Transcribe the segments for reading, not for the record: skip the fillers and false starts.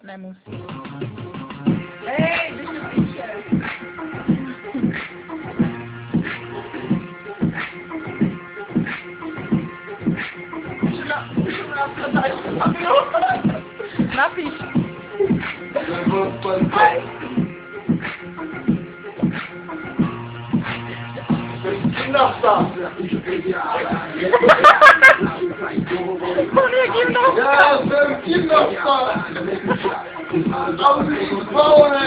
Nemusí. Hej, ty si píše. Napíš. On je gymnasta. Já jsem gymnasta. A už jsi zvolený.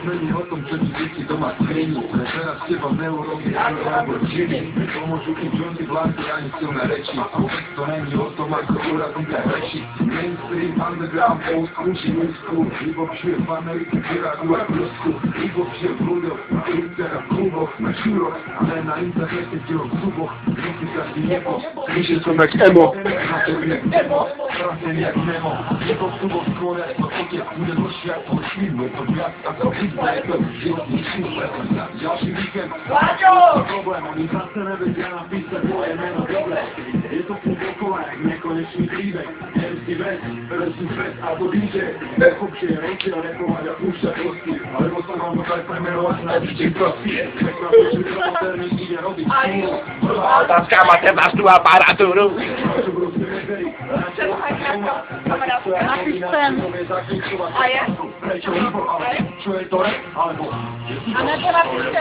Není o tom, čo ti deti doma skrini. Teraz teba neurobí ani Lamborghini. Pomôžu im Johnny Blanky ani silné reči. To není o tom, ako urazíka reči. Mainstream, underground, old school, new school. Hip-hop žije v Amerike, v Iraku a v Rusku. Hip-hop žije v ľuďoch, na ulicách a v kluboch, na šúroch, ale na internete v jeho zuboch. Ruky každý nebo, Píše som jak emo. na tebi jak emo, strasen jak Nemo. Hip-hop subok skore, to otec bude dlhší ako film. Je to viac ako hudba, je to životný super. Ďalší víkend, problém, oni zase nevedia napísať moje meno dobre. Je to púl dokola, jak nekonečný príbeh. MC Vec, versus Vec alebo DJ. Hip-hop je rozdiel repovať a púšťať hosty. Alebo sa vám to daj premerovať na DJ prostý. Prekvapuje, že to moderný ide robiť skúru. Otázka, máte vás tu aparatúru? Napíš sem. A je? Čo je to rap? Alebo... A nebo napíšte?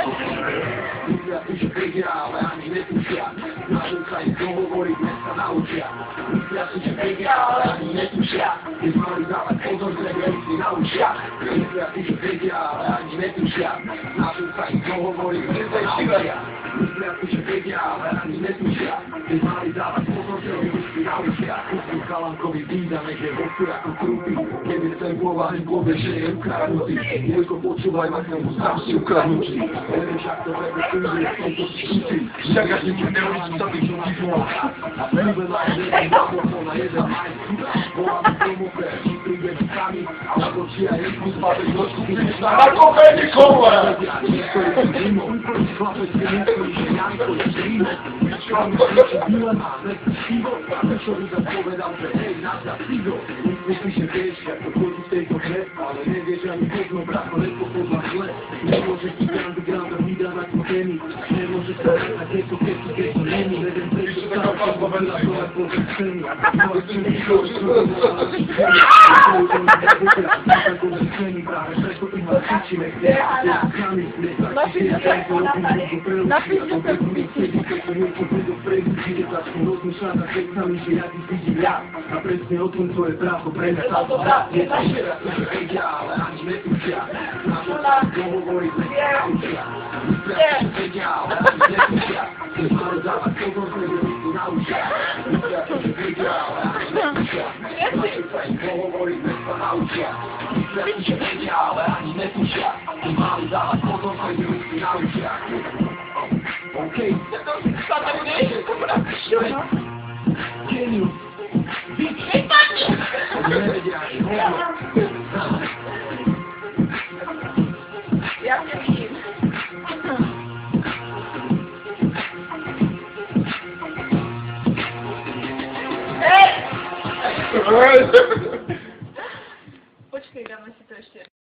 Že vedia, ale ani netušia. Našim sa ich dohovoriť, dnes sa naučia. Myslia si, že vedia, ale ani netušia. Keď mali dávať pozor, že si naučia. Myslia si, že vedia, ale ani netušia. Našim sa ich dohovoriť, dnes sa naučia. Myslia si, že vedia, ale ani netušia. Keď mali dávať pozor, že si naučia. Kúpim chalankovi vída, nech je vodku ako krúpy. Keď je sem povahný, povie, že je ukradnutý. Môjko počúvaj, ma k nemu sám si ukradnutý. Nevieš, ak to vebe funguje, v tomto si šutí. Čakáš, že ti neuvidí, co by šutí zvol. A príbela je jeden mikrofón a jeden majt. Voláme tomu pre, či príde s nami, alebo či aj jednu zbaviť trošku príde s nami. Ako Benikova! Niektorí sú zimou, chlapec si myslí, že Janko je zrimo. Chlapec si bíle má, nechce šivo. Prečo by sa povedal, že hej, nazda cigo. Myslíš, že vieš, ako chodí v tejto hre, ale nevieš ani jedno, bracho, nepopodľa zle. Nemôže ti underground vydávať po témy. Nemôže sa hrať keď to není. Neviem, prečo sa to povedala dole po scény. Ale čo mi to Napíšte sem píči. A presne o tom, čo je právo pre mňa táto hrá. Je to šera, že vedia, ale ani netušia. Našo sa dohovoriť, neučia. Myslia, že vedia, ale ani netušia. Keď majú dávať pozor, že si naučia. Myslia, že vedia, ale ani netušia. Našo sa im dohovoriť, nech sa naučia. Myslia, že vedia, ale ani netušia. Keď majú dávať pozor, že si naučia. OK. Genius. Ja cię widzę. Ej!